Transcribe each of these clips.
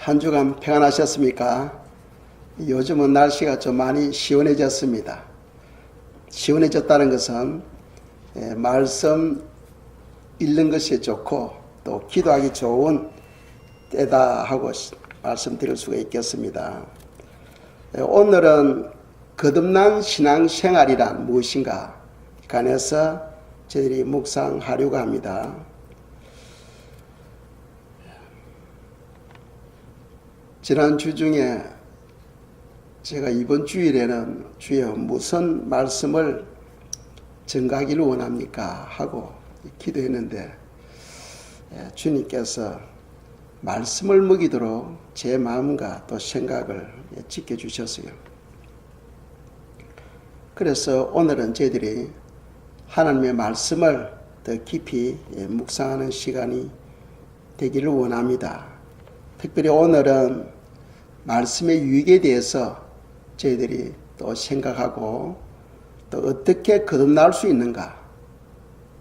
한 주간 평안하셨습니까? 요즘은 날씨가 좀 많이 시원해졌습니다. 시원해졌다는 것은 말씀 읽는 것이 좋고 또 기도하기 좋은 때다 하고 말씀드릴 수가 있겠습니다. 오늘은 거듭난 신앙생활이란 무엇인가 관해서 저희들이 묵상하려고 합니다. 지난 주 중에 제가 이번 주일에는 주여 무슨 말씀을 전가하기를 원합니까? 하고 기도했는데 주님께서 말씀을 먹이도록 제 마음과 또 생각을 지켜주셨어요. 그래서 오늘은 저희들이 하나님의 말씀을 더 깊이 묵상하는 시간이 되기를 원합니다. 특별히 오늘은 말씀의 유익에 대해서 저희들이 또 생각하고 또 어떻게 거듭날 수 있는가,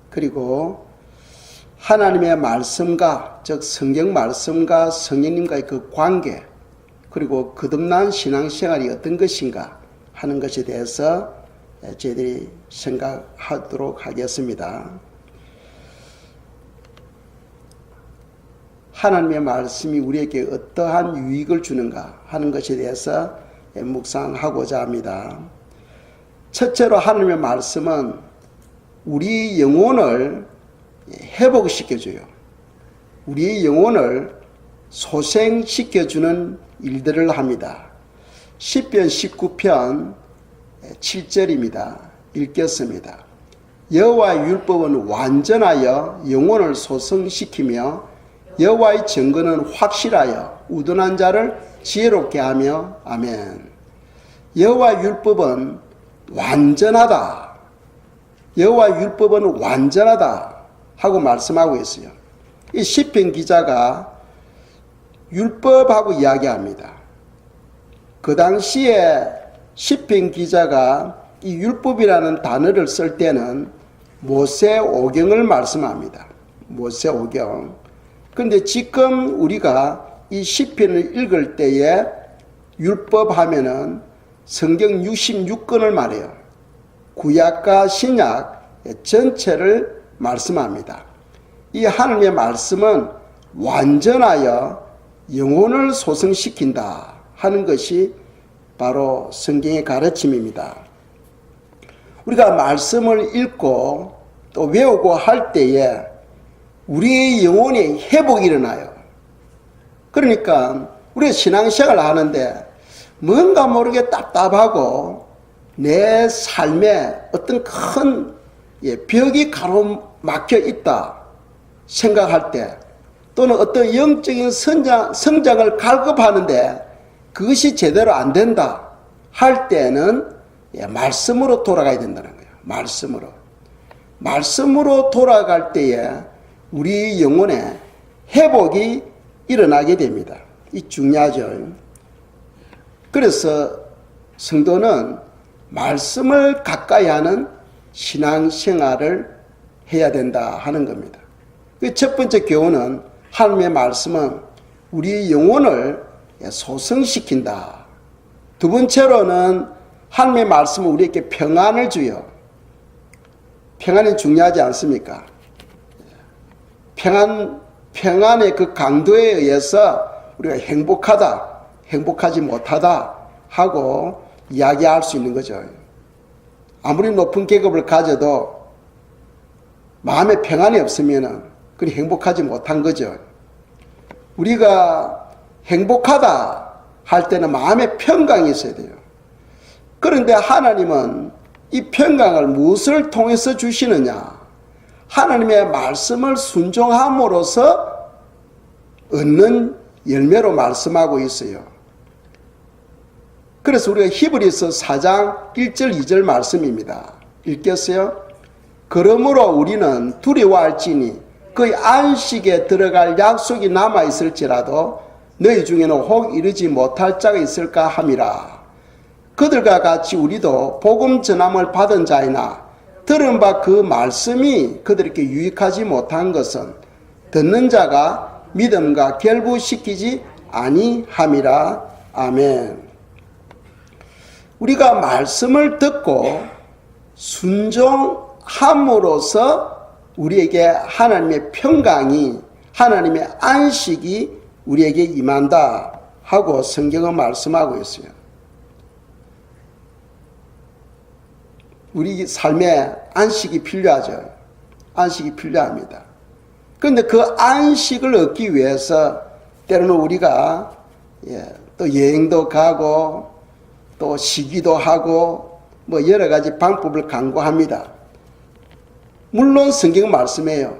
그리고 하나님의 말씀과 즉 성경 말씀과 성령님과의 그 관계, 그리고 거듭난 신앙생활이 어떤 것인가 하는 것에 대해서 저희들이 생각하도록 하겠습니다. 하나님의 말씀이 우리에게 어떠한 유익을 주는가 하는 것에 대해서 묵상하고자 합니다. 첫째로 하나님의 말씀은 우리 영혼을 회복시켜줘요. 우리 영혼을 소생시켜주는 일들을 합니다. 시편 19편 7절입니다. 읽겠습니다. 여호와의 율법은 완전하여 영혼을 소생시키며 여호와의 증거는 확실하여 우둔한 자를 지혜롭게 하며 아멘. 여호와의 율법은 완전하다. 여호와의 율법은 완전하다 하고 말씀하고 있어요. 이 시편 기자가 율법하고 이야기합니다. 그 당시에 시편 기자가 이 율법이라는 단어를 쓸 때는 모세오경을 말씀합니다. 모세오경. 그런데 지금 우리가 이 시편을 읽을 때에 율법 하면은 성경 66권을 말해요. 구약과 신약 전체를 말씀합니다. 이 하나님의 말씀은 완전하여 영혼을 소생시킨다 하는 것이 바로 성경의 가르침입니다. 우리가 말씀을 읽고 또 외우고 할 때에 우리의 영혼의 회복이 일어나요. 그러니까 우리가 신앙생활을 하는데 뭔가 모르게 답답하고 내 삶에 어떤 큰 벽이 가로막혀 있다 생각할 때, 또는 어떤 영적인 성장을 갈급하는데 그것이 제대로 안 된다 할 때는 말씀으로 돌아가야 된다는 거예요. 말씀으로 돌아갈 때에 우리 영혼의 회복이 일어나게 됩니다. 이 중요하죠. 그래서 성도는 말씀을 가까이 하는 신앙생활을 해야 된다 하는 겁니다. 첫 번째 교훈은 하나님의 말씀은 우리 영혼을 소생시킨다. 두 번째로는 하나님의 말씀은 우리에게 평안을 주요. 평안이 중요하지 않습니까? 평안의 그 강도에 의해서 우리가 행복하다, 행복하지 못하다 하고 이야기할 수 있는 거죠. 아무리 높은 계급을 가져도 마음에 평안이 없으면 그리 행복하지 못한 거죠. 우리가 행복하다 할 때는 마음에 평강이 있어야 돼요. 그런데 하나님은 이 평강을 무엇을 통해서 주시느냐? 하나님의 말씀을 순종함으로써 얻는 열매로 말씀하고 있어요. 그래서 우리가 히브리서 4장 1절 2절 말씀입니다. 읽겠어요? 그러므로 우리는 두려워할지니 그의 안식에 들어갈 약속이 남아있을지라도 너희 중에는 혹 이르지 못할 자가 있을까 함이라. 그들과 같이 우리도 복음 전함을 받은 자이나 들은 바 그 말씀이 그들에게 유익하지 못한 것은 듣는 자가 믿음과 결부시키지 아니함이라. 아멘. 우리가 말씀을 듣고 순종함으로써 우리에게 하나님의 평강이, 하나님의 안식이 우리에게 임한다 하고 성경은 말씀하고 있어요. 우리 삶에 안식이 필요하죠. 안식이 필요합니다. 그런데 그 안식을 얻기 위해서 때로는 우리가 또 여행도 가고 또 쉬기도 하고 뭐 여러 가지 방법을 강구합니다. 물론 성경은 말씀해요.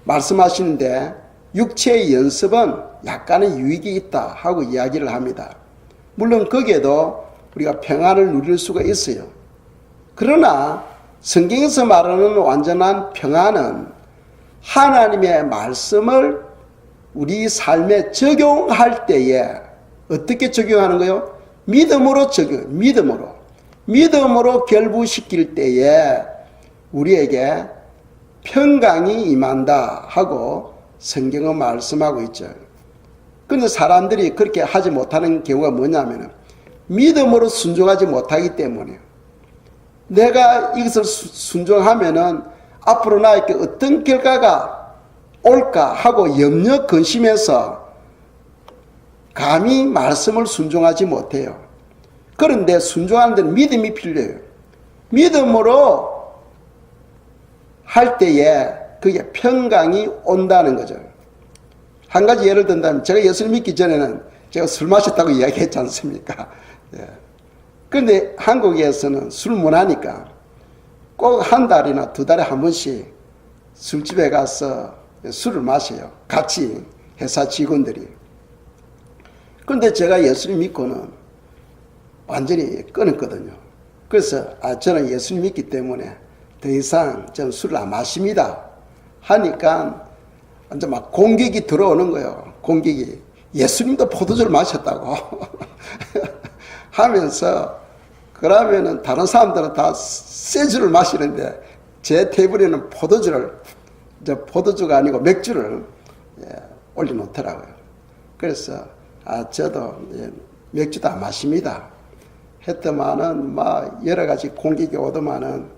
말씀하시는데 육체의 연습은 약간의 유익이 있다 하고 이야기를 합니다. 물론 거기에도 우리가 평안을 누릴 수가 있어요. 그러나 성경에서 말하는 완전한 평안은 하나님의 말씀을 우리 삶에 적용할 때에 어떻게 적용하는 거요? 믿음으로 믿음으로 결부시킬 때에 우리에게 평강이 임한다 하고 성경은 말씀하고 있죠. 그런데 사람들이 그렇게 하지 못하는 경우가 뭐냐면 믿음으로 순종하지 못하기 때문에 내가 이것을 순종하면은 앞으로 나에게 어떤 결과가 올까 하고 염려 근심해서 감히 말씀을 순종하지 못해요. 그런데 순종하는 데는 믿음이 필요해요. 믿음으로 할 때에 그게 평강이 온다는 거죠. 한 가지 예를 든다면 제가 예수를 믿기 전에는 제가 술 마셨다고 이야기했지 않습니까? 그런데 한국에서는 술 문화니까 꼭 한 달이나 두 달에 한 번씩 술집에 가서 술을 마셔요. 같이 회사 직원들이. 그런데 제가 예수를 믿고는 완전히 끊었거든요. 그래서 저는 예수를 믿기 때문에 더 이상 저는 술을 안 마십니다 하니까 완전 막 공격이 들어오는 거예요. 공격이. 예수님도 포도주를 마셨다고 하면서 그러면은 다른 사람들은 다 세주를 마시는데 제 테이블에는 포도주가 아니고 맥주를 올려놓더라고요. 그래서 저도 맥주도 안 마십니다 했더만은 막 여러 가지 공격이 오더만은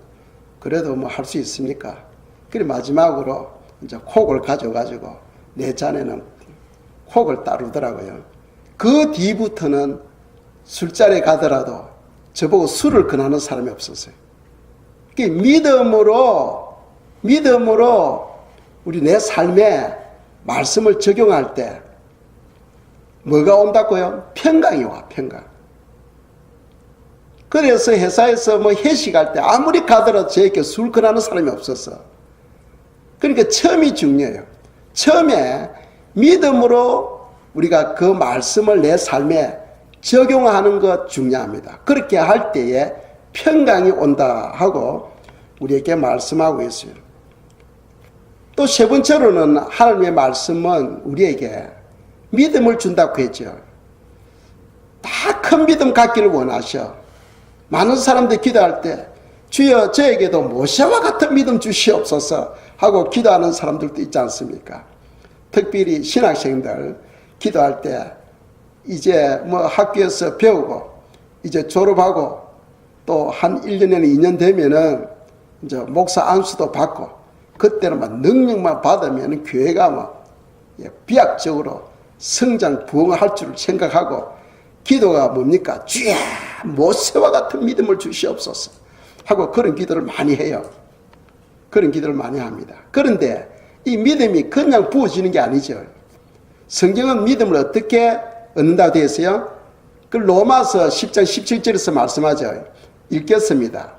그래도 뭐 할 수 있습니까? 그리고 마지막으로 이제 콕을 가져가지고 내 잔에는 콕을 따르더라고요. 그 뒤부터는 술자리에 가더라도 저보고 술을 권하는 사람이 없었어요. 믿음으로 우리 내 삶에 말씀을 적용할 때 뭐가 온다고요? 평강이 와, 평강. 그래서 회사에서 뭐 회식할 때 아무리 가더라도 저에게 술 권하는 사람이 없었어. 그러니까 처음이 중요해요. 처음에 믿음으로 우리가 그 말씀을 내 삶에 적용하는 것 중요합니다. 그렇게 할 때에 평강이 온다 하고 우리에게 말씀하고 있어요. 또 세 번째로는 하나님의 말씀은 우리에게 믿음을 준다고 했죠. 다 큰 믿음 갖기를 원하셔. 많은 사람들이 기도할 때 주여 저에게도 모세와 같은 믿음 주시옵소서 하고 기도하는 사람들도 있지 않습니까? 특별히 신학생들 기도할 때 이제 뭐 학교에서 배우고 이제 졸업하고 또 한 1년에는 2년 되면은 이제 목사 안수도 받고 그때는 막 능력만 받으면 교회가 막 비약적으로 성장 부흥할 줄 생각하고 기도가 뭡니까? 주여 모세와 같은 믿음을 주시옵소서 하고 그런 기도를 많이 해요. 그런 기도를 많이 합니다. 그런데 이 믿음이 그냥 부어지는 게 아니죠. 성경은 믿음을 어떻게 얻는다고 되어 있어요? 그 로마서 10장 17절에서 말씀하죠. 읽겠습니다.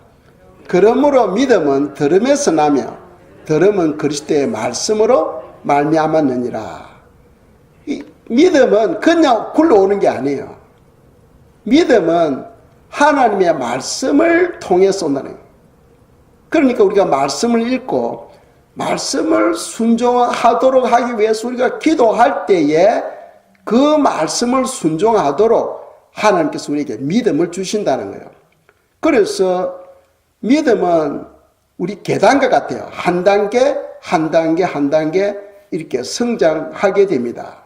그러므로 믿음은 들음에서 나며 들음은 그리스도의 말씀으로 말미암았느니라. 이 믿음은 그냥 굴러오는 게 아니에요. 믿음은 하나님의 말씀을 통해서 온다는 거예요. 그러니까 우리가 말씀을 읽고 말씀을 순종하도록 하기 위해서 우리가 기도할 때에 그 말씀을 순종하도록 하나님께서 우리에게 믿음을 주신다는 거예요. 그래서 믿음은 우리 계단과 같아요. 한 단계 한 단계 한 단계 이렇게 성장하게 됩니다.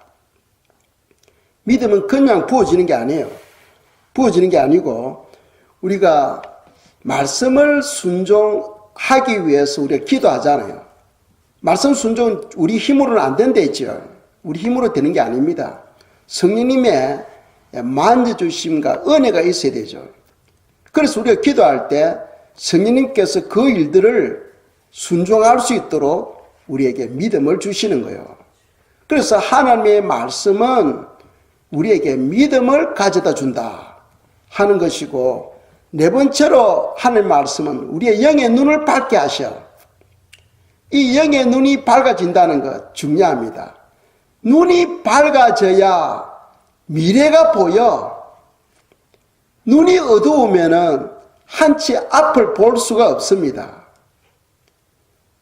믿음은 그냥 부어지는 게 아니에요. 부어지는 게 아니고 우리가 말씀을 순종하기 위해서 우리가 기도하잖아요. 말씀 순종은 우리 힘으로는 안 된다 했죠. 우리 힘으로 되는 게 아닙니다. 성령님의 만져주심과 은혜가 있어야 되죠. 그래서 우리가 기도할 때 성령님께서 그 일들을 순종할 수 있도록 우리에게 믿음을 주시는 거예요. 그래서 하나님의 말씀은 우리에게 믿음을 가져다 준다 하는 것이고, 네 번째로 하나님의 말씀은 우리의 영의 눈을 밝게 하셔. 이 영의 눈이 밝아진다는 것 중요합니다. 눈이 밝아져야 미래가 보여. 눈이 어두우면은 한치 앞을 볼 수가 없습니다.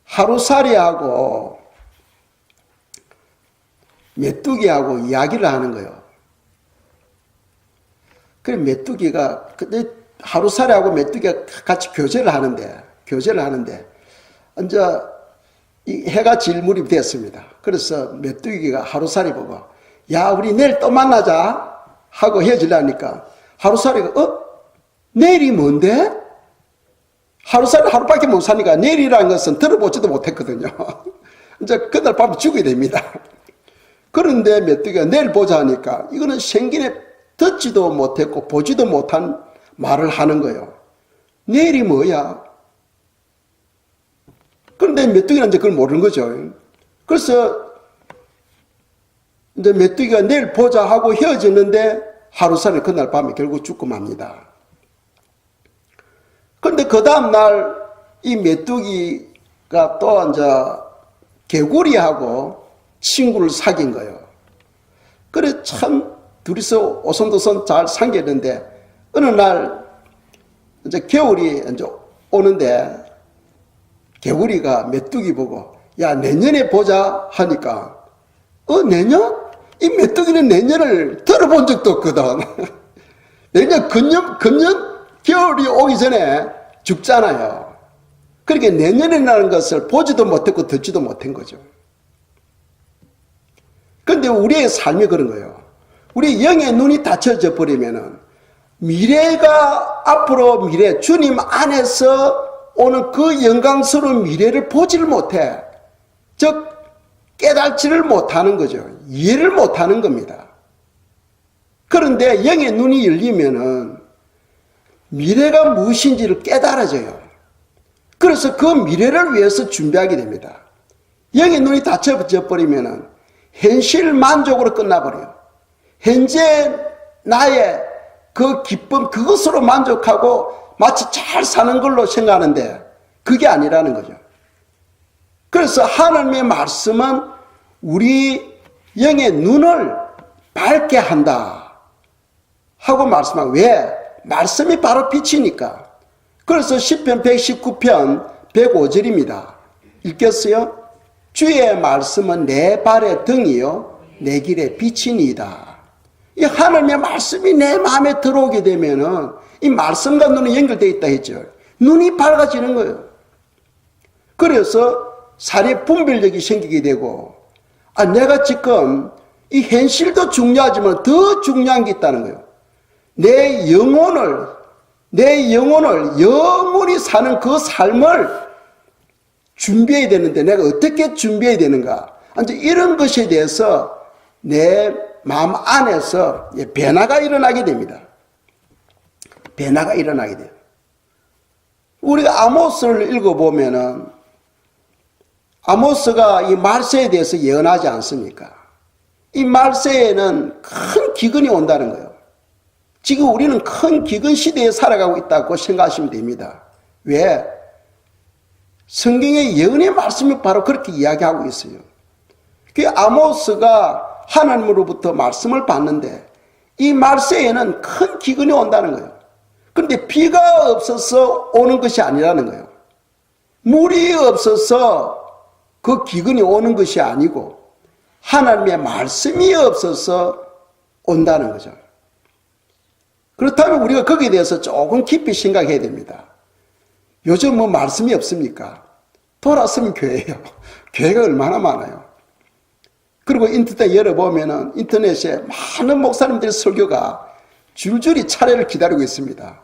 하루살이하고 메뚜기하고 이야기를 하는 거예요. 그래 메뚜기가 하루살이하고 메뚜기가 같이 교제를 하는데 이제 이 해가 질 무렵이 됐습니다. 그래서 메뚜기가 하루살이 보고 야 우리 내일 또 만나자 하고 헤어지려니까 하루살이가 내일이 뭔데? 하루살이 하루밖에 못 사니까 내일이라는 것은 들어보지도 못했거든요. 이제 그날 밤에 죽어야 됩니다. 그런데 메뚜기가 내일 보자 하니까 이거는 생전에 듣지도 못했고 보지도 못한 말을 하는 거예요. 내일이 뭐야? 그런데 메뚜기는 이제 그걸 모르는 거죠. 그래서 이제 메뚜기가 내일 보자 하고 헤어졌는데 하루살이 그날 밤에 결국 죽고 맙니다. 그런데 그 다음날 이 메뚜기가 또 이제 개구리하고 친구를 사귄 거예요. 그래 참 둘이서 오손도손 잘 사귀었는데 어느 날 이제 겨울이 이제 오는데 개구리가 메뚜기 보고 야 내년에 보자 하니까 내년? 이 메뚜기는 내년을 들어본 적도 없거든. 내년 금년 겨울이 오기 전에 죽잖아요. 그러니까 내년이라는 것을 보지도 못했고 듣지도 못한 거죠. 그런데 우리의 삶이 그런 거예요. 우리 영의 눈이 닫혀져 버리면은 미래가 앞으로 미래 주님 안에서 오는 그 영광스러운 미래를 보지를 못해. 즉 깨닫지를 못하는 거죠. 이해를 못하는 겁니다. 그런데 영의 눈이 열리면은 미래가 무엇인지를 깨달아져요. 그래서 그 미래를 위해서 준비하게 됩니다. 영의 눈이 닫혀져 버리면은 현실 만족으로 끝나버려요. 현재 나의 그 기쁨 그것으로 만족하고 마치 잘 사는 걸로 생각하는데 그게 아니라는 거죠. 그래서 하나님의 말씀은 우리 영의 눈을 밝게 한다 하고 말씀하고, 왜? 말씀이 바로 빛이니까. 그래서 시편 119편 105절입니다. 읽겠어요? 주의 말씀은 내 발의 등이요 내 길의 빛이니이다. 이 하나님의 말씀이 내 마음에 들어오게 되면은 이 말씀과 눈이 연결되어 있다 했죠. 눈이 밝아지는 거예요. 그래서 사례 분별력이 생기게 되고, 내가 지금 이 현실도 중요하지만 더 중요한 게 있다는 거예요. 내 영혼을 영원히 사는 그 삶을 준비해야 되는데 내가 어떻게 준비해야 되는가? 이제 이런 것에 대해서 내 마음 안에서 변화가 일어나게 됩니다. 변화가 일어나게 돼요. 우리가 아모스를 읽어보면은 아모스가 이 말세에 대해서 예언하지 않습니까? 이 말세에는 큰 기근이 온다는 거예요. 지금 우리는 큰 기근 시대에 살아가고 있다고 생각하시면 됩니다. 왜? 성경의 예언의 말씀이 바로 그렇게 이야기하고 있어요. 그 아모스가 하나님으로부터 말씀을 받는데 이 말세에는 큰 기근이 온다는 거예요. 그런데 비가 없어서 오는 것이 아니라는 거예요. 물이 없어서 그 기근이 오는 것이 아니고 하나님의 말씀이 없어서 온다는 거죠. 그렇다면 우리가 거기에 대해서 조금 깊이 생각해야 됩니다. 요즘 뭐 말씀이 없습니까? 돌아서면 교회예요. 교회가 얼마나 많아요. 그리고 인터넷 열어보면은 인터넷에 많은 목사님들의 설교가 줄줄이 차례를 기다리고 있습니다.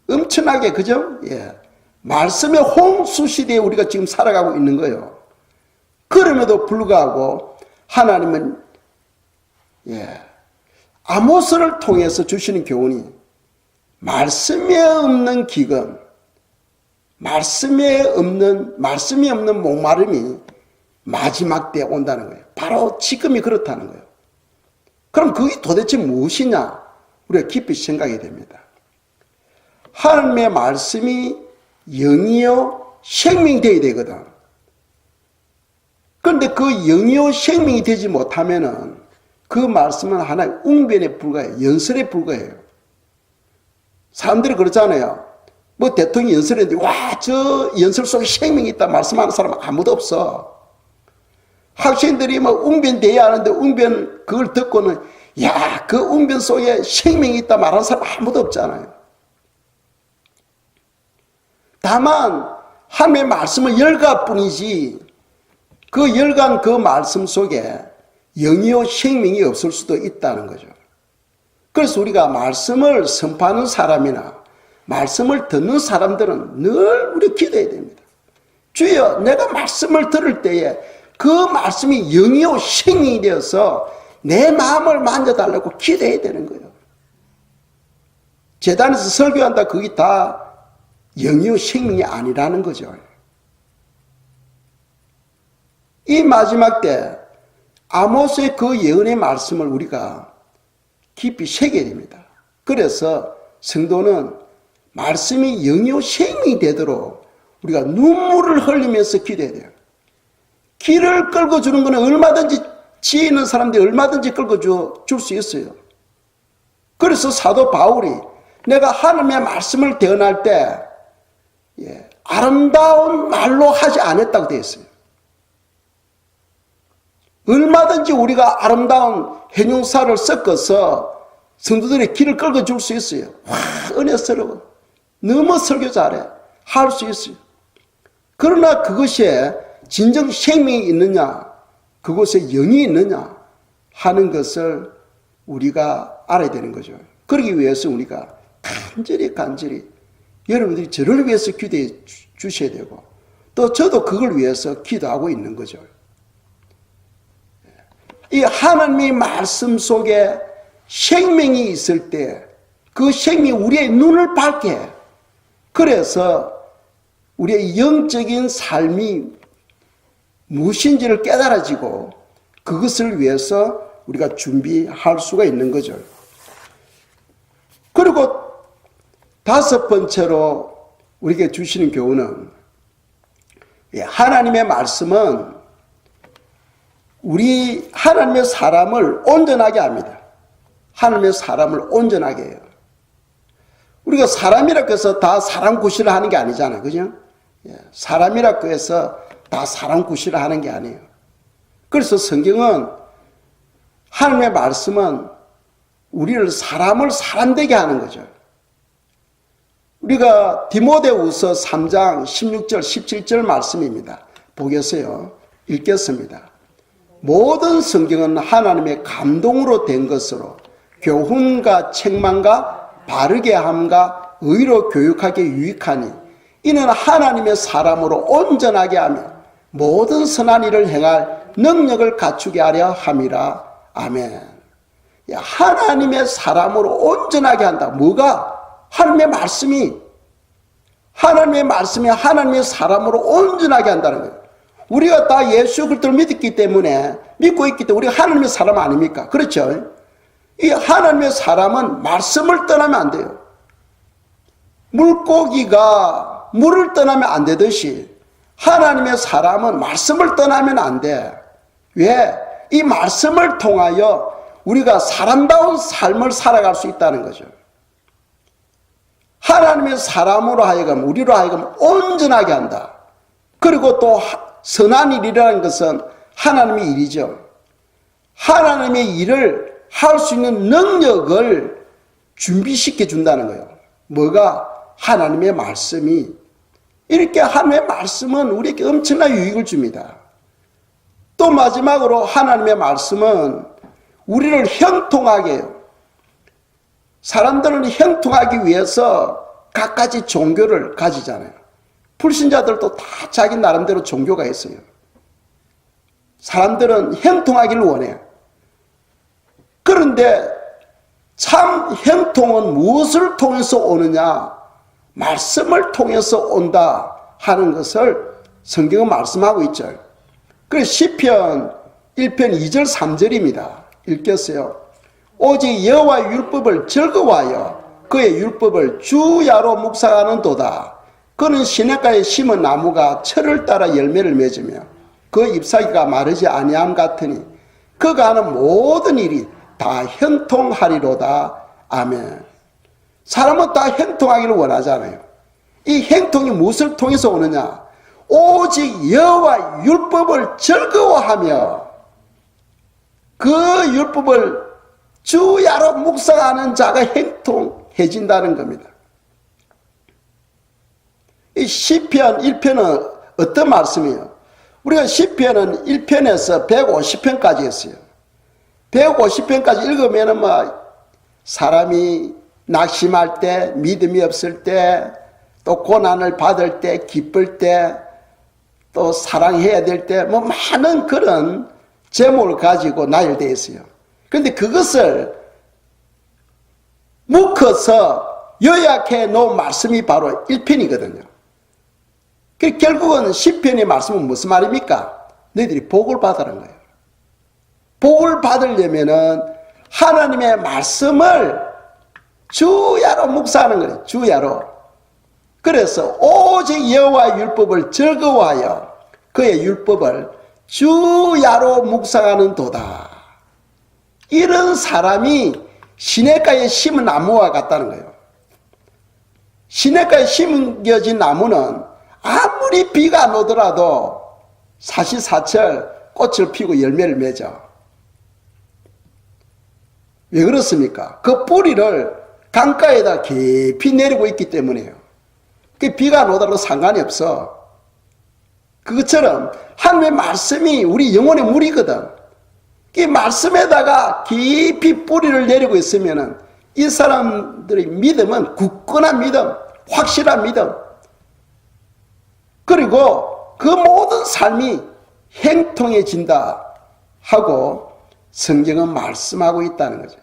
엄청나게, 그죠? 예. 말씀의 홍수 시대에 우리가 지금 살아가고 있는 거예요. 그럼에도 불구하고 하나님은 아모스를 통해서 주시는 교훈이 말씀에 없는 기근, 말씀이 없는 목마름이 마지막 때에 온다는 거예요. 바로 지금이 그렇다는 거예요. 그럼 그게 도대체 무엇이냐? 우리가 깊이 생각해야 됩니다. 하나님의 말씀이 영이요 생명이 되어야 되거든. 그런데 그 영이요 생명이 되지 못하면은 그 말씀은 하나의 웅변에 불과해요. 연설에 불과해요. 사람들이 그러잖아요. 뭐 대통령이 연설했는데 와, 저 연설 속에 생명이 있다 말씀하는 사람 아무도 없어. 학생들이 뭐 웅변 대야 하는데 웅변 그걸 듣고는 야, 그 웅변 속에 생명이 있다 말하는 사람 아무도 없잖아요. 다만 하나님의 말씀은 열가뿐이지 그 열간 그 말씀 속에 영이요 생명이 없을 수도 있다는 거죠. 그래서 우리가 말씀을 선포하는 사람이나 말씀을 듣는 사람들은 늘 우리 기도해야 됩니다. 주여, 내가 말씀을 들을 때에 그 말씀이 영이요 생명이 되어서 내 마음을 만져달라고 기도해야 되는 거예요. 제단에서 설교한다 그게 다 영이요 생명이 아니라는 거죠. 이 마지막 때 아모스의 그 예언의 말씀을 우리가 깊이 새겨야 됩니다. 그래서 성도는 말씀이 영이요 생명이 되도록 우리가 눈물을 흘리면서 기도해야 돼요. 길을 끌고 주는 것은 얼마든지 지혜 있는 사람들이 얼마든지 끌고 줄 수 있어요. 그래서 사도 바울이 내가 하나님의 말씀을 대언할 때 아름다운 말로 하지 않았다고 되어 있어요. 얼마든지 우리가 아름다운 형용사를 섞어서 성도들의 길을 끌고 줄 수 있어요. 와, 은혜스러워. 너무 설교 잘해. 할 수 있어요. 그러나 그것에 진정 생명이 있느냐, 그곳에 영이 있느냐 하는 것을 우리가 알아야 되는 거죠. 그러기 위해서 우리가 간절히 여러분들이 저를 위해서 기도해 주셔야 되고 또 저도 그걸 위해서 기도하고 있는 거죠. 이 하나님의 말씀 속에 생명이 있을 때 그 생명이 우리의 눈을 밝게 해. 그래서 우리의 영적인 삶이 무엇인지를 깨달아지고 그것을 위해서 우리가 준비할 수가 있는 거죠. 그리고 다섯 번째로 우리에게 주시는 교훈은 하나님의 말씀은 우리 하나님의 사람을 온전하게 합니다. 하나님의 사람을 온전하게 해요. 우리가 사람이라고 해서 다 사람 구실을 하는 게 아니잖아요. 그죠? 사람이라고 해서 다 사람 구실을 하는 게 아니에요. 그래서 성경은 하나님의 말씀은 우리를 사람을 사람되게 하는 거죠. 우리가 디모데후서 3장 16절 17절 말씀입니다. 보겠어요. 읽겠습니다. 모든 성경은 하나님의 감동으로 된 것으로 교훈과 책망과 바르게 함과 의로 교육하기에 유익하니 이는 하나님의 사람으로 온전하게 하며 모든 선한 일을 행할 능력을 갖추게 하려 함이라. 아멘. 하나님의 사람으로 온전하게 한다. 뭐가? 하나님의 말씀이 하나님의 사람으로 온전하게 한다는 거예요. 우리가 다 예수 그리스도를 믿고 있기 때문에 우리가 하나님의 사람 아닙니까? 그렇죠? 이 하나님의 사람은 말씀을 떠나면 안 돼요. 물고기가 물을 떠나면 안 되듯이 하나님의 사람은 말씀을 떠나면 안 돼. 왜? 이 말씀을 통하여 우리가 사람다운 삶을 살아갈 수 있다는 거죠. 하나님의 사람으로 하여금 우리로 하여금 온전하게 한다. 그리고 또 선한 일이라는 것은 하나님의 일이죠. 하나님의 일을 할 수 있는 능력을 준비시켜 준다는 거예요. 뭐가? 하나님의 말씀이. 이렇게 하나님의 말씀은 우리에게 엄청난 유익을 줍니다. 또 마지막으로 하나님의 말씀은 우리를 형통하게 해요. 사람들은 형통하기 위해서 갖가지 종교를 가지잖아요. 불신자들도 다 자기 나름대로 종교가 있어요. 사람들은 형통하기를 원해요. 그런데 참 형통은 무엇을 통해서 오느냐? 말씀을 통해서 온다 하는 것을 성경은 말씀하고 있죠. 그래서 시편 1편 2절 3절입니다. 읽겠어요. 오직 여호와의 율법을 즐거워하여 그의 율법을 주야로 묵상하는도다. 그는 시냇가에 심은 나무가 철을 따라 열매를 맺으며 그 잎사귀가 마르지 아니함 같으니 그가 하는 모든 일이 다 형통하리로다. 아멘. 사람은 다 형통하기를 원하잖아요. 이 형통이 무엇을 통해서 오느냐? 오직 여호와의 율법을 즐거워하며 그 율법을 주야로 묵상하는 자가 형통해진다는 겁니다. 이 시편 1편은 어떤 말씀이에요? 우리가 시편은 1편에서 150편까지 했어요. 150편까지 읽으면은 사람이 낙심할 때, 믿음이 없을 때, 또 고난을 받을 때, 기쁠 때, 또 사랑해야 될 때, 많은 그런 제목을 가지고 나열되어 있어요. 그런데 그것을 묶어서 요약해 놓은 말씀이 바로 1편이거든요. 결국은 시편의 말씀은 무슨 말입니까? 너희들이 복을 받으라는 거예요. 복을 받으려면은 하나님의 말씀을 주야로 묵상하는 거예요. 주야로. 그래서 오직 여호와의 율법을 즐거워하여 그의 율법을 주야로 묵상하는 도다. 이런 사람이 시냇가에 심은 나무와 같다는 거예요. 시냇가에 심겨진 나무는 아무리 비가 안 오더라도 사시사철 꽃을 피우고 열매를 맺어. 왜 그렇습니까? 그 뿌리를 강가에다 깊이 내리고 있기 때문에요. 그 비가 안 오더라도 상관이 없어. 그것처럼 하나님의 말씀이 우리 영혼의 물이거든. 이 말씀에다가 깊이 뿌리를 내리고 있으면은 이 사람들의 믿음은 굳건한 믿음, 확실한 믿음. 그리고 그 모든 삶이 행통해진다 하고 성경은 말씀하고 있다는 거죠.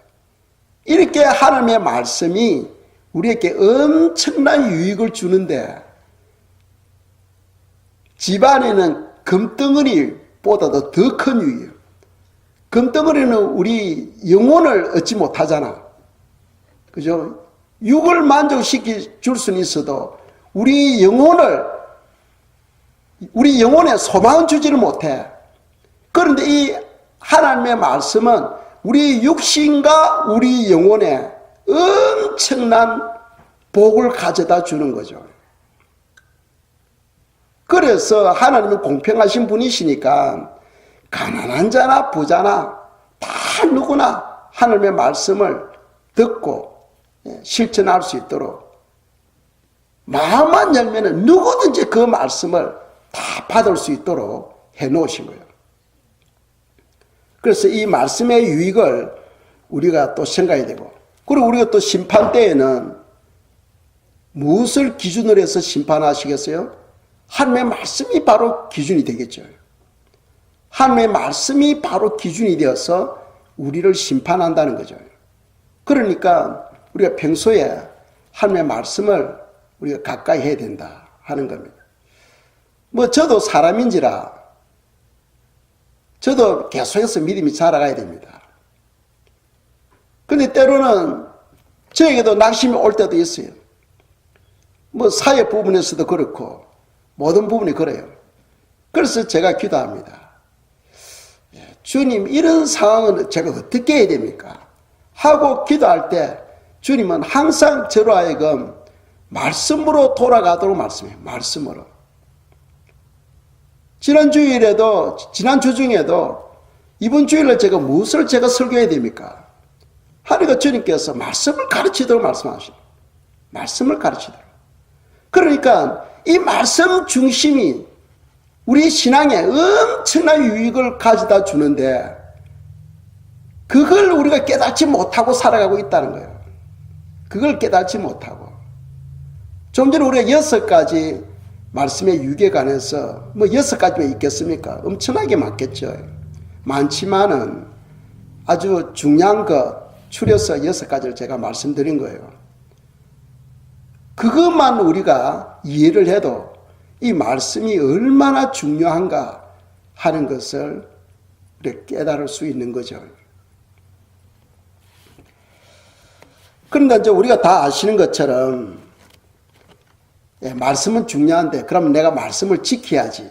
이렇게 하나님의 말씀이 우리에게 엄청난 유익을 주는데 집안에는 금덩어리보다도 더 큰 유익이에요. 금덩어리는 우리 영혼을 얻지 못하잖아. 그죠? 육을 만족시켜 줄 수는 있어도 우리 영혼에 소망을 주지를 못해. 그런데 이 하나님의 말씀은 우리 육신과 우리 영혼에 엄청난 복을 가져다 주는 거죠. 그래서 하나님은 공평하신 분이시니까 가난한 자나 부자나 다 누구나 하나님의 말씀을 듣고 실천할 수 있도록 마음만 열면은 누구든지 그 말씀을 다 받을 수 있도록 해놓으신 거예요. 그래서 이 말씀의 유익을 우리가 또 생각해야 되고, 그리고 우리가 또 심판 때에는 무엇을 기준으로 해서 심판하시겠어요? 하나님의 말씀이 바로 기준이 되겠죠. 하나님의 말씀이 바로 기준이 되어서 우리를 심판한다는 거죠. 그러니까 우리가 평소에 하나님의 말씀을 우리가 가까이 해야 된다 하는 겁니다. 저도 사람인지라 저도 계속해서 믿음이 자라가야 됩니다. 근데 때로는 저에게도 낙심이 올 때도 있어요. 사회 부분에서도 그렇고 모든 부분이 그래요. 그래서 제가 기도합니다. 주님, 이런 상황은 제가 어떻게 해야 됩니까? 하고 기도할 때 주님은 항상 저로 하여금 말씀으로 돌아가도록 말씀해요. 말씀으로. 지난 주 중에도 이번 주일날 제가 무엇을 설교해야 됩니까? 하나님과 주님께서 말씀을 가르치도록 말씀하시고 말씀을 가르치도록. 그러니까 이 말씀 중심이 우리 신앙에 엄청난 유익을 가져다 주는데 그걸 우리가 깨닫지 못하고 살아가고 있다는 거예요. 그걸 깨닫지 못하고. 좀 전에 우리가 6가지 말씀의 유익에 관해서 뭐 6가지만 있겠습니까? 엄청나게 많겠죠. 많지만은 아주 중요한 거 추려서 6가지를 제가 말씀드린 거예요. 그것만 우리가 이해를 해도 이 말씀이 얼마나 중요한가 하는 것을 우리가 깨달을 수 있는 거죠. 그런데 이제 우리가 다 아시는 것처럼 말씀은 중요한데 그럼 내가 말씀을 지켜야지.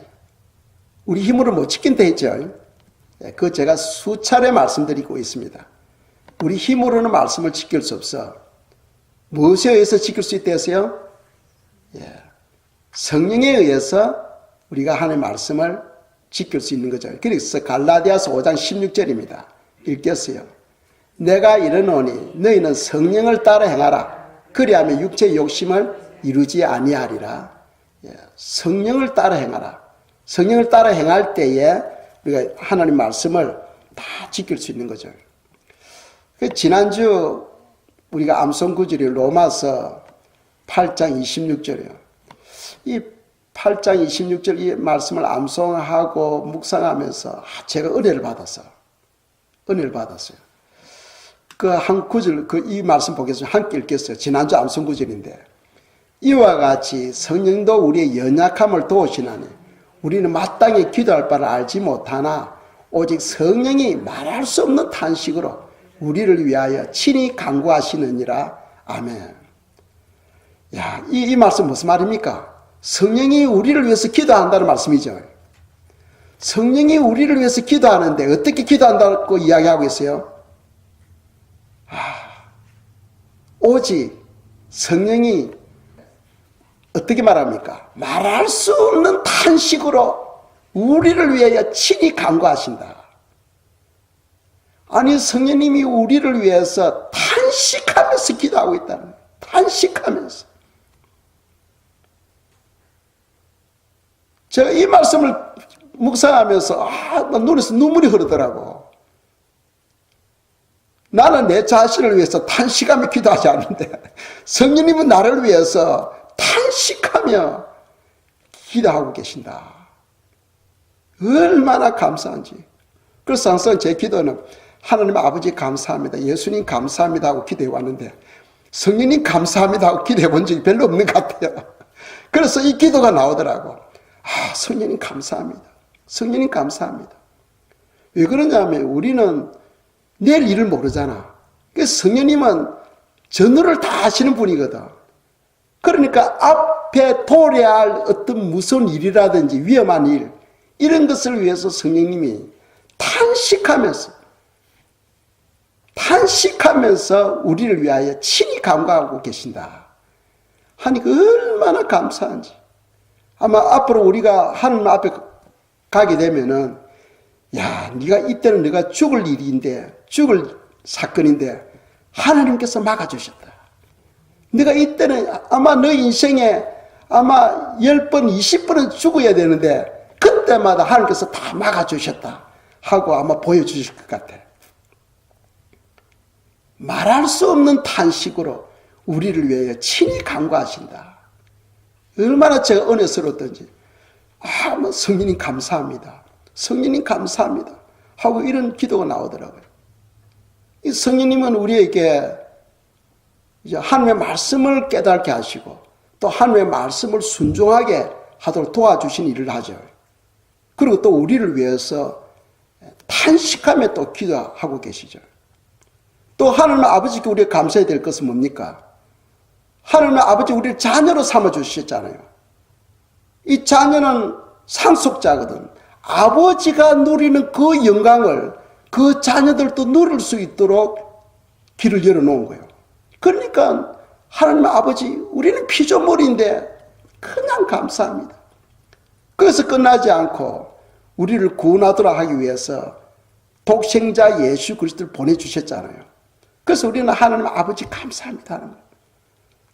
우리 힘으로 못 지킨다 했죠. 그거 제가 수차례 말씀드리고 있습니다. 우리 힘으로는 말씀을 지킬 수 없어. 무엇에 의해서 지킬 수 있다 했어요? 성령에 의해서 우리가 하나님의 말씀을 지킬 수 있는 거죠. 그래서 갈라디아서 5장 16절입니다. 읽겠어요. 내가 이르노니 너희는 성령을 따라 행하라. 그리하면 육체의 욕심을 이루지 아니하리라. 성령을 따라 행하라. 성령을 따라 행할 때에 우리가 하나님 말씀을 다 지킬 수 있는 거죠. 지난주 우리가 암송 구절이 로마서 8장 26절이에요. 이 8장 26절 이 말씀을 암송하고 묵상하면서 제가 은혜를 받았어요. 그 한 구절, 이 말씀 보겠습니다. 함께 읽겠어요. 지난주 암송 구절인데. 이와 같이 성령도 우리의 연약함을 도우시나니 우리는 마땅히 기도할 바를 알지 못하나 오직 성령이 말할 수 없는 탄식으로 우리를 위하여 친히 간구하시느니라. 아멘. 야, 이 말씀 무슨 말입니까? 성령이 우리를 위해서 기도한다는 말씀이죠. 성령이 우리를 위해서 기도하는데 어떻게 기도한다고 이야기하고 있어요? 오직 성령이 어떻게 말합니까? 말할 수 없는 탄식으로 우리를 위하여 친히 간구하신다. 아니 성령님이 우리를 위해서 탄식하면서 기도하고 있다는 거예요. 탄식하면서. 제가 이 말씀을 묵상하면서 눈에서 눈물이 흐르더라고. 나는 내 자신을 위해서 탄식하며 기도하지 않는데 성령님은 나를 위해서 탄식하며 기도하고 계신다. 얼마나 감사한지. 그래서 항상 제 기도는 하나님 아버지 감사합니다. 예수님 감사합니다 하고 기도해 왔는데 성령님 감사합니다 하고 기도해 본 적이 별로 없는 것 같아요. 그래서 이 기도가 나오더라고. 성령님 감사합니다. 성령님 감사합니다. 왜 그러냐면 우리는 내일 일을 모르잖아. 그래서 성령님은 전후를 다 아시는 분이거든. 그러니까 앞에 도래야 할 어떤 무서운 일이라든지 위험한 일, 이런 것을 위해서 성령님이 탄식하면서 우리를 위하여 친히 간구하고 계신다. 하니까 얼마나 감사한지. 아마 앞으로 우리가 하나님 앞에 가게 되면은 야, 네가 이때는 네가 죽을 일인데, 죽을 사건인데 하나님께서 막아주셨다. 네가 이때는 아마 너 인생에 아마 10번, 20번은 죽어야 되는데 그때마다 하나님께서 다 막아주셨다 하고 아마 보여주실 것 같아. 말할 수 없는 탄식으로 우리를 위하여 친히 간구하신다. 얼마나 제가 은혜스러웠던지. 뭐 성령님 감사합니다. 성령님 감사합니다 하고 이런 기도가 나오더라고요. 이 성령님은 우리에게 이제 하나님의 말씀을 깨닫게 하시고 또 하나님의 말씀을 순종하게 하도록 도와주신 일을 하죠. 그리고 또 우리를 위해서 탄식하며 또 기도하고 계시죠. 또 하나님 아버지께 우리가 감사해야 될 것은 뭡니까? 하나님 아버지 우리를 자녀로 삼아주셨잖아요. 이 자녀는 상속자거든. 아버지가 누리는 그 영광을 그 자녀들도 누릴 수 있도록 길을 열어놓은 거예요. 그러니까 하나님 아버지 우리는 피조물인데 그냥 감사합니다. 그래서 끝나지 않고 우리를 구원하도록 하기 위해서 독생자 예수 그리스도를 보내주셨잖아요. 그래서 우리는 하나님 아버지 감사합니다 하는 거예요.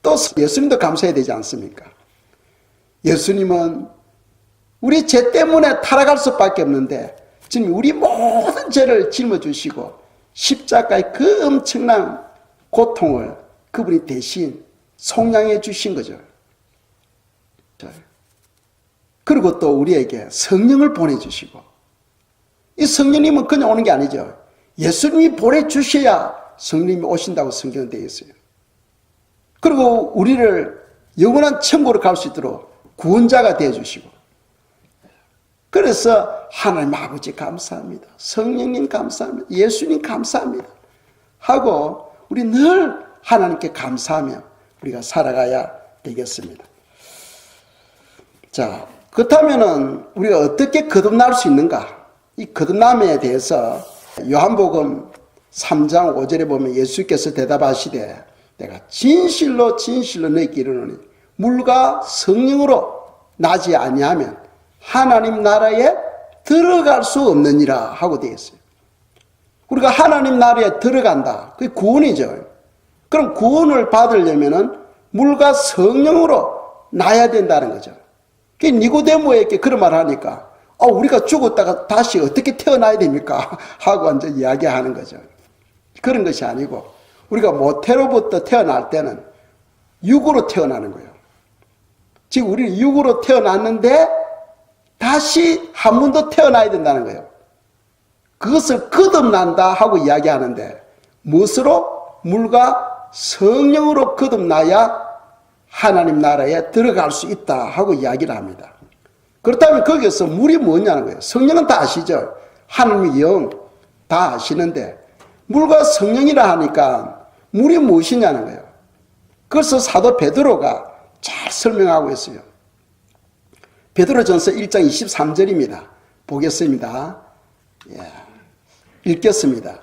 또 예수님도 감사해야 되지 않습니까? 예수님은 우리 죄 때문에 타락할 수밖에 없는데 지금 우리 모든 죄를 짊어주시고 십자가의 그 엄청난 고통을 그분이 대신 속량해 주신 거죠. 그리고 또 우리에게 성령을 보내주시고, 이 성령님은 그냥 오는 게 아니죠. 예수님이 보내주셔야 성령님이 오신다고 성경은 되어 있어요. 그리고 우리를 영원한 천국으로 갈 수 있도록 구원자가 되어주시고, 그래서 하나님 아버지 감사합니다. 성령님 감사합니다. 예수님 감사합니다. 하고 우리 늘 하나님께 감사하며 우리가 살아가야 되겠습니다. 자, 그렇다면은 우리가 어떻게 거듭날 수 있는가? 이 거듭남에 대해서 요한복음 3장 5절에 보면 예수께서 대답하시되 내가 진실로 진실로 너희에게 이르노니 물과 성령으로 나지 아니하면 하나님 나라에 들어갈 수 없느니라 하고 되어 있어요. 우리가 하나님 나라에 들어간다. 그게 구원이죠. 그럼 구원을 받으려면은 물과 성령으로 나야 된다는 거죠. 그 니고데모에게 그런 말을 하니까 우리가 죽었다가 다시 어떻게 태어나야 됩니까? 하고 완전 이야기하는 거죠. 그런 것이 아니고 우리가 모태로부터 태어날 때는 육으로 태어나는 거예요. 지금 우리는 육으로 태어났는데 다시 한 번 더 태어나야 된다는 거예요. 그것을 거듭난다 하고 이야기하는데 무엇으로? 물과 성령으로 거듭나야 하나님 나라에 들어갈 수 있다 하고 이야기를 합니다. 그렇다면 거기에서 물이 뭐냐는 거예요. 성령은 다 아시죠? 하나님의 영 다 아시는데 물과 성령이라 하니까 물이 무엇이냐는 거예요. 그래서 사도 베드로가 잘 설명하고 있어요. 베드로전서 1장 23절입니다. 보겠습니다. 읽겠습니다.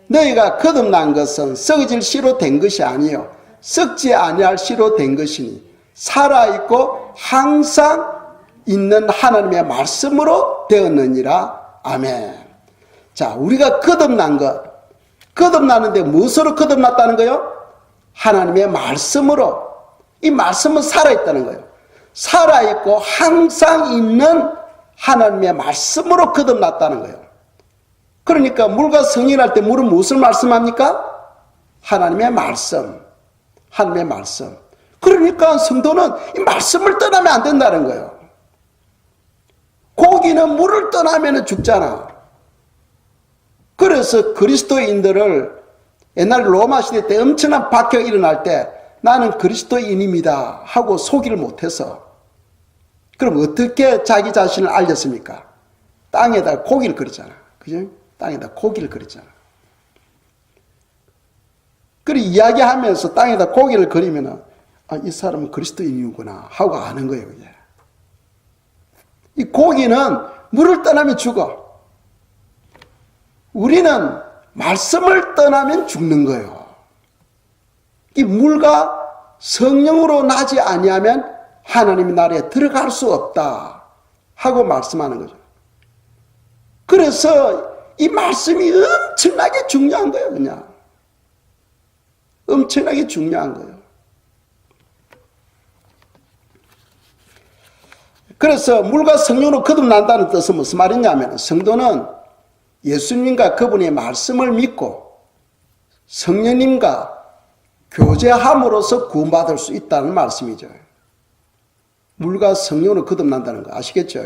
너희가 거듭난 것은 썩어질 씨로 된 것이 아니요 썩지 아니할 씨로 된 것이니 살아있고 항상 있는 하나님의 말씀으로 되었느니라. 아멘. 자, 우리가 거듭난 것, 거듭나는데 무엇으로 거듭났다는 거요? 하나님의 말씀으로. 이 말씀은 살아있다는 거예요. 살아있고 항상 있는 하나님의 말씀으로 거듭났다는 거예요. 그러니까 물과 성령할 때 물은 무엇을 말씀합니까? 하나님의 말씀. 하나님의 말씀. 그러니까 성도는 이 말씀을 떠나면 안 된다는 거예요. 고기는 물을 떠나면 죽잖아. 그래서 그리스도인들을 옛날 로마 시대 때 엄청난 박해가 일어날 때 나는 그리스도인입니다 하고 소기를 못해서 그럼 어떻게 자기 자신을 알렸습니까? 땅에다 고기를 그렸잖아. 그죠? 땅에다 고기를 그렸잖아. 그리고 이야기하면서 땅에다 고기를 그리면은 이 사람은 그리스도인이구나 하고 아는 거예요. 이제. 이 고기는 물을 떠나면 죽어. 우리는 말씀을 떠나면 죽는 거예요. 이 물과 성령으로 나지 아니하면 하나님의 나라에 들어갈 수 없다 하고 말씀하는 거죠. 그래서 이 말씀이 엄청나게 중요한 거예요. 그냥 엄청나게 중요한 거예요. 그래서 물과 성령으로 거듭난다는 뜻은 무슨 말이냐면 성도는 예수님과 그분의 말씀을 믿고 성령님과 교제함으로써 구원받을 수 있다는 말씀이죠. 물과 성령으로 거듭난다는 거 아시겠죠?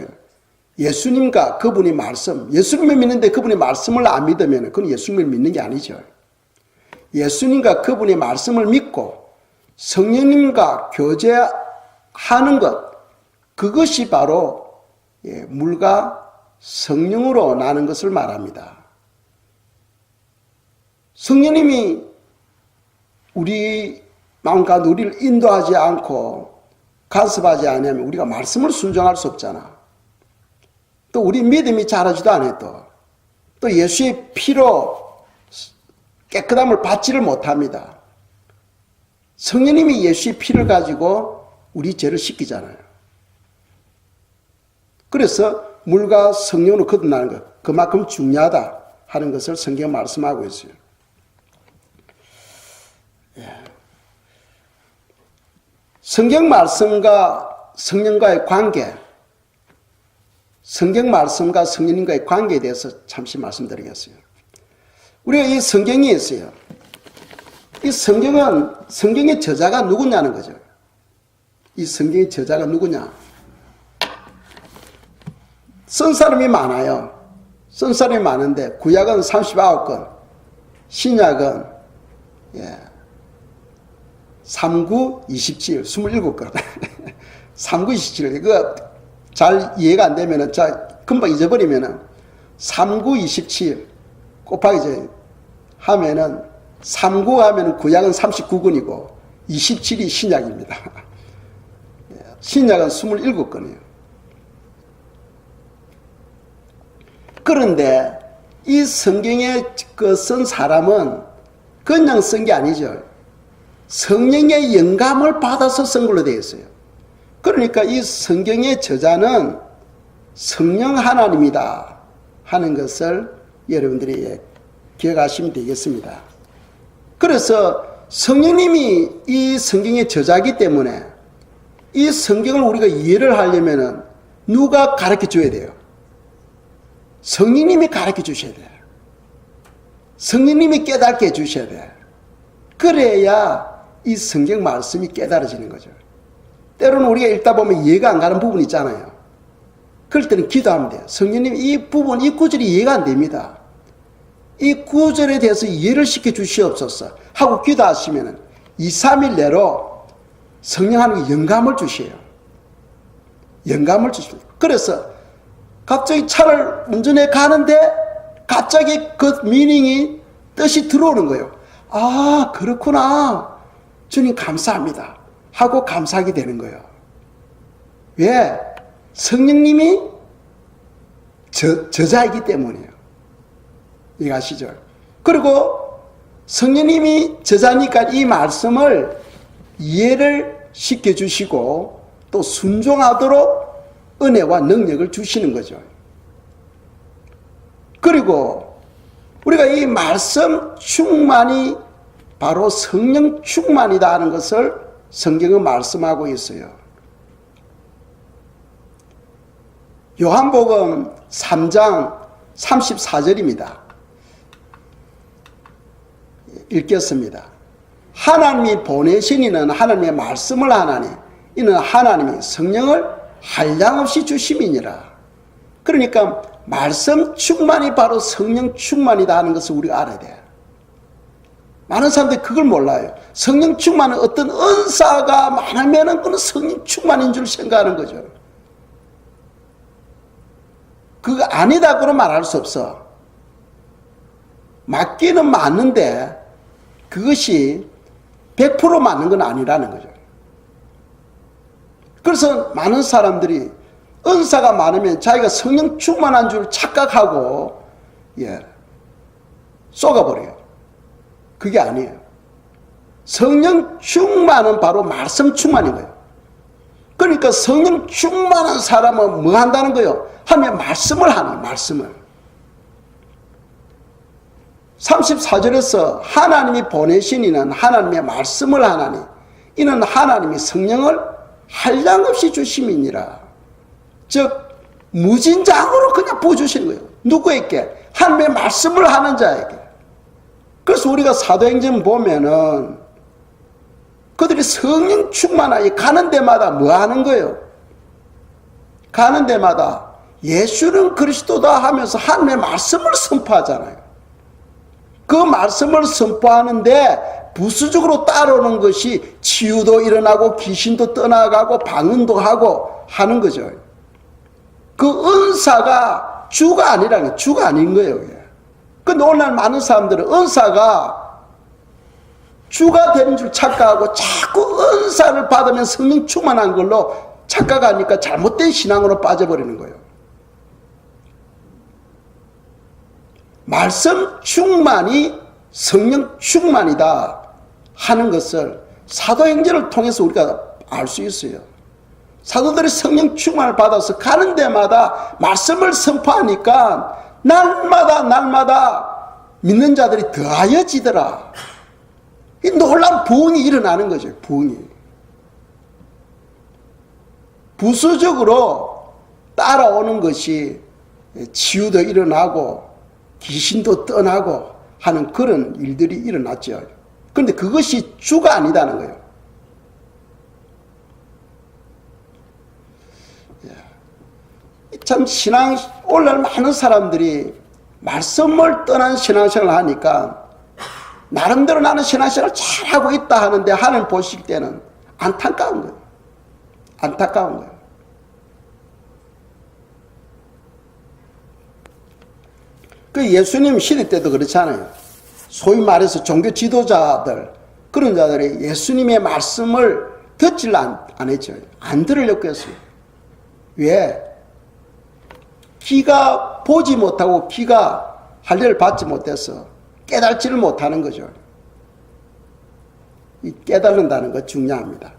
예수님과 그분의 말씀, 예수님을 믿는데 그분의 말씀을 안 믿으면 그건 예수님을 믿는 게 아니죠. 예수님과 그분의 말씀을 믿고 성령님과 교제하는 것, 그것이 바로 물과 성령으로 나는 것을 말합니다. 성령님이 우리 마음 가운데 우리를 인도하지 않고 간섭하지 않으면 우리가 말씀을 순종할 수 없잖아. 또 우리 믿음이 자라지도 않아요. 또 예수의 피로 깨끗함을 받지를 못합니다. 성령님이 예수의 피를 가지고 우리 죄를 씻기잖아요. 그래서 물과 성령으로 거듭나는 것, 그만큼 중요하다 하는 것을 성경 말씀하고 있어요. 성경 말씀과 성령과의 관계, 성경 말씀과 성령님과의 관계에 대해서 잠시 말씀드리겠어요. 우리가 이 성경이 있어요. 이 성경은 성경의 저자가 누구냐는 거죠. 이 성경의 저자가 누구냐? 쓴 사람이 많아요. 쓴 사람이 많은데 구약은 39권, 신약은 39, 27, 27권. 39, 27. 이거 잘 이해가 안 되면은, 금방 잊어버리면은, 39, 27 곱하기 이제 하면은, 39 하면은 구약은 39권이고, 27이 신약입니다. 신약은 27권이에요. 그런데 이 성경에 쓴 사람은 그냥 쓴 게 아니죠. 성령의 영감을 받아서 쓴 걸로 되어 있어요. 그러니까 이 성경의 저자는 성령 하나님이다 하는 것을 여러분들이 기억하시면 되겠습니다. 그래서 성령님이 이 성경의 저자이기 때문에 이 성경을 우리가 이해를 하려면 누가 가르쳐 줘야 돼요? 성령님이 가르쳐 주셔야 돼요. 성령님이 깨닫게 해주셔야 돼요. 그래야 이 성경 말씀이 깨달아지는 거죠. 때로는 우리가 읽다 보면 이해가 안 가는 부분이 있잖아요. 그럴 때는 기도하면 돼요. 성령님 이 부분, 이 구절이 이해가 안 됩니다. 이 구절에 대해서 이해를 시켜 주시옵소서 하고 기도하시면 2, 3일 내로 성령 하나님이 영감을 주셔요. 영감을 주십니다. 그래서 갑자기 차를 운전해 가는데 갑자기 그 미닝이 뜻이 들어오는 거예요. 아, 그렇구나. 주님 감사합니다. 하고 감사하게 되는 거예요. 왜? 성령님이 저자이기 때문이에요. 이거 아시죠? 그리고 성령님이 저자니까 이 말씀을 이해를 시켜주시고 또 순종하도록 은혜와 능력을 주시는 거죠. 그리고 우리가 이 말씀 충만이 바로 성령 충만이다 하는 것을 성경은 말씀하고 있어요. 요한복음 3장 34절입니다. 읽겠습니다. 하나님이 보내신 이는 하나님의 말씀을 하나니 이는 하나님이 성령을 한량없이 주심이니라. 그러니까 말씀 충만이 바로 성령 충만이다 하는 것을 우리가 알아야 돼요. 많은 사람들이 그걸 몰라요. 성령 충만은 어떤 은사가 많으면 그건 성령 충만인 줄 생각하는 거죠. 그거 아니다고는 말할 수 없어. 맞기는 맞는데 그것이 100% 맞는 건 아니라는 거죠. 그래서 많은 사람들이 은사가 많으면 자기가 성령 충만한 줄 착각하고 쏘가버려요. 그게 아니에요. 성령 충만은 바로 말씀 충만인 거예요. 그러니까 성령 충만한 사람은 뭐 한다는 거예요? 하면 말씀을 하는 말씀을. 34절에서 하나님이 보내신 이는 하나님의 말씀을 하나니 이는 하나님이 성령을 한량없이 주심이니라. 즉 무진장으로 그냥 부어주시는 거예요. 누구에게? 하나님의 말씀을 하는 자에게. 그래서 우리가 사도행전 보면은 그들이 성령 충만하게 가는 데마다 뭐 하는 거예요? 가는 데마다 예수는 그리스도다 하면서 하나님의 말씀을 선포하잖아요. 그 말씀을 선포하는데 부수적으로 따라오는 것이 치유도 일어나고 귀신도 떠나가고 방언도 하고 하는 거죠. 그 은사가 주가 아니라는 거예요. 주가 아닌 거예요. 근데 오늘날 많은 사람들은 은사가 주가 되는 줄 착각하고 자꾸 은사를 받으면 성령 충만한 걸로 착각하니까 잘못된 신앙으로 빠져버리는 거예요. 말씀 충만이 성령 충만이다 하는 것을 사도행전을 통해서 우리가 알 수 있어요. 사도들이 성령 충만을 받아서 가는 데마다 말씀을 선포하니까 날마다 믿는 자들이 더하여지더라. 이 놀라운 부흥이 일어나는 거죠. 부흥이. 부수적으로 따라오는 것이 치유도 일어나고 귀신도 떠나고 하는 그런 일들이 일어났죠. 그런데 그것이 주가 아니다는 거예요. 참 오늘날 많은 사람들이 말씀을 떠난 신앙생활을 하니까 나름대로 나는 신앙생활을 잘하고 있다 하는데 하나님 보실 때는 안타까운 거예요. 안타까운 거예요. 그 예수님 시대 때도 그렇잖아요. 소위 말해서 종교 지도자들, 그런 자들이 예수님의 말씀을 듣질 안 했죠. 안 들으려고 했어요. 왜? 귀가 보지 못하고 귀가 할례를 받지 못해서 깨달지를 못하는 거죠. 이 깨달는다는 것 중요합니다.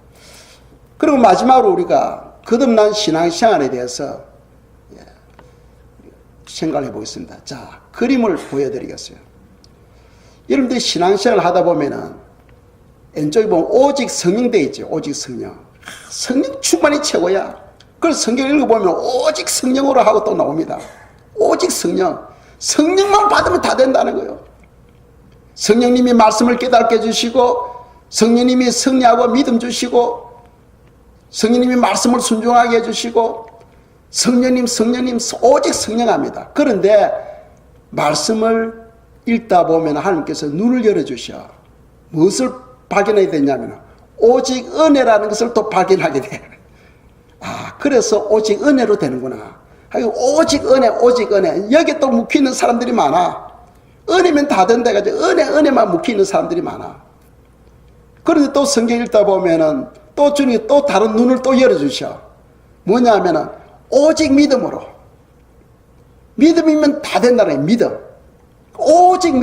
그리고 마지막으로 우리가 거듭난 신앙생활에 대해서 생각해 보겠습니다. 자, 그림을 보여드리겠어요. 여러분들이 신앙생활을 하다 보면은 왼쪽에 보면 오직 성령 되어 있죠. 오직 성령. 성령 충만이 최고야. 그래서 성경 읽어보면 오직 성령으로 하고 또 나옵니다. 오직 성령. 성령만 받으면 다 된다는 거예요. 성령님이 말씀을 깨닫게 해주시고, 성령님이 승리하고 믿음 주시고, 성령님이 말씀을 순종하게 해주시고, 성령님 오직 성령합니다. 그런데 말씀을 읽다 보면 하나님께서 눈을 열어주셔. 무엇을 발견하게 되냐면 오직 은혜라는 것을 또 발견하게 돼. 아, 그래서 오직 은혜로 되는구나. 오직 은혜, 오직 은혜. 여기에 또 묶여있는 사람들이 많아. 은혜면 다 된다 해가지고 은혜만 묶여있는 사람들이 많아. 그런데 또 성경 읽다 보면은 또 주님이 또 다른 눈을 또 열어주셔. 뭐냐 하면은 오직 믿음으로. 믿음이면 다 된다는 거예요. 믿음. 오직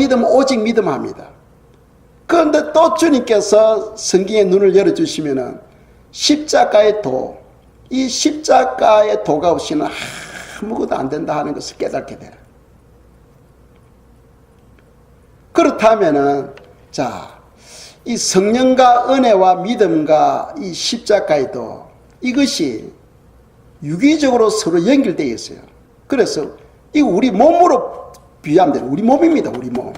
믿음 합니다. 그런데 또 주님께서 성경의 눈을 열어주시면은 십자가의 도, 이 십자가의 도가 없이는 아무것도 안 된다 하는 것을 깨닫게 돼요. 그렇다면은, 자, 이 성령과 은혜와 믿음과 이 십자가의 도, 이것이 유기적으로 서로 연결되어 있어요. 그래서 이거 우리 몸으로 비유하면 돼요. 우리 몸입니다. 우리 몸.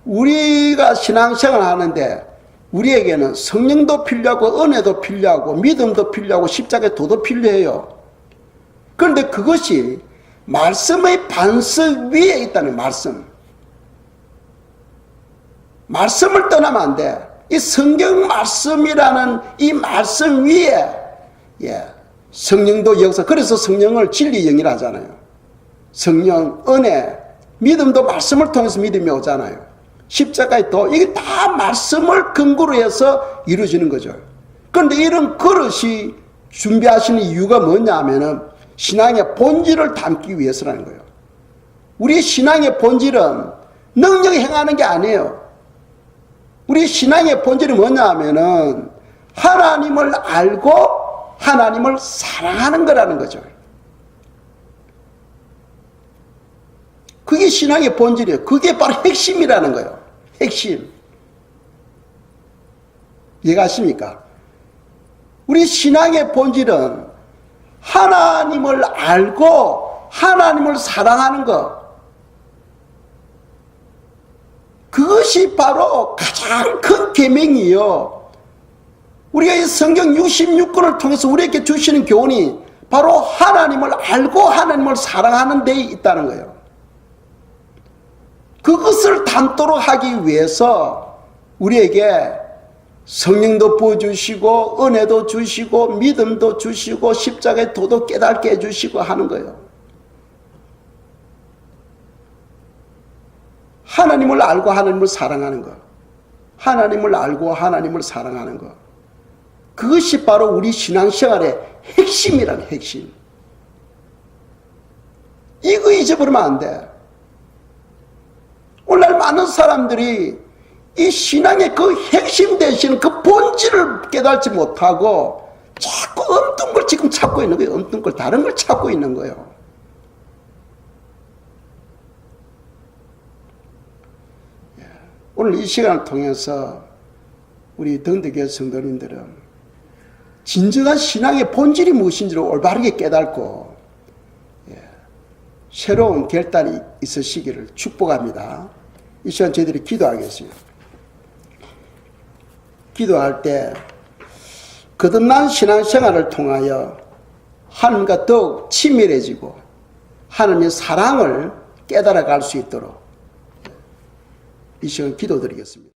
우리가 신앙생활을 하는데 우리에게는 성령도 필요하고 은혜도 필요하고 믿음도 필요하고 십자가의 도도 필요해요. 그런데 그것이 말씀의 반석 위에 있다는 말씀. 말씀을 떠나면 안 돼. 이 성경 말씀이라는 이 말씀 위에 성령도 역사. 그래서 성령을 진리 영이라 하잖아요. 성령, 은혜, 믿음도 말씀을 통해서 믿음이 오잖아요. 십자가의 도, 이게 다 말씀을 근거로 해서 이루어지는 거죠. 그런데 이런 그릇이 준비하시는 이유가 뭐냐 하면은 신앙의 본질을 담기 위해서라는 거예요. 우리 신앙의 본질은 능력이 행하는 게 아니에요. 우리 신앙의 본질이 뭐냐 하면은 하나님을 알고 하나님을 사랑하는 거라는 거죠. 그게 신앙의 본질이에요. 그게 바로 핵심이라는 거예요. 핵심. 이해가십니까? 우리 신앙의 본질은 하나님을 알고 하나님을 사랑하는 것. 그것이 바로 가장 큰 계명이요. 우리가 이 성경 66권을 통해서 우리에게 주시는 교훈이 바로 하나님을 알고 하나님을 사랑하는 데 있다는 거예요. 그것을 담도록 하기 위해서 우리에게 성령도 부어주시고 은혜도 주시고 믿음도 주시고 십자가의 도도 깨닫게 해주시고 하는 거예요. 하나님을 알고 하나님을 사랑하는 것. 하나님을 알고 하나님을 사랑하는 것. 그것이 바로 우리 신앙생활의 핵심이라는 핵심. 이거 잊어버리면 안 돼. 오늘날 많은 사람들이 이 신앙의 그 핵심 되시는 그 본질을 깨닫지 못하고 자꾸 엉뚱 걸 지금 찾고 있는 거예요. 엉뚱 걸, 다른 걸 찾고 있는 거예요. 오늘 이 시간을 통해서 우리 던득교회 성도님들은 진정한 신앙의 본질이 무엇인지를 올바르게 깨닫고 새로운 결단이 있으시기를 축복합니다. 이 시간 저희들이 기도하겠습니다. 기도할 때 거듭난 신앙생활을 통하여 하나님과 더욱 친밀해지고 하나님의 사랑을 깨달아 갈 수 있도록 이 시간 기도드리겠습니다.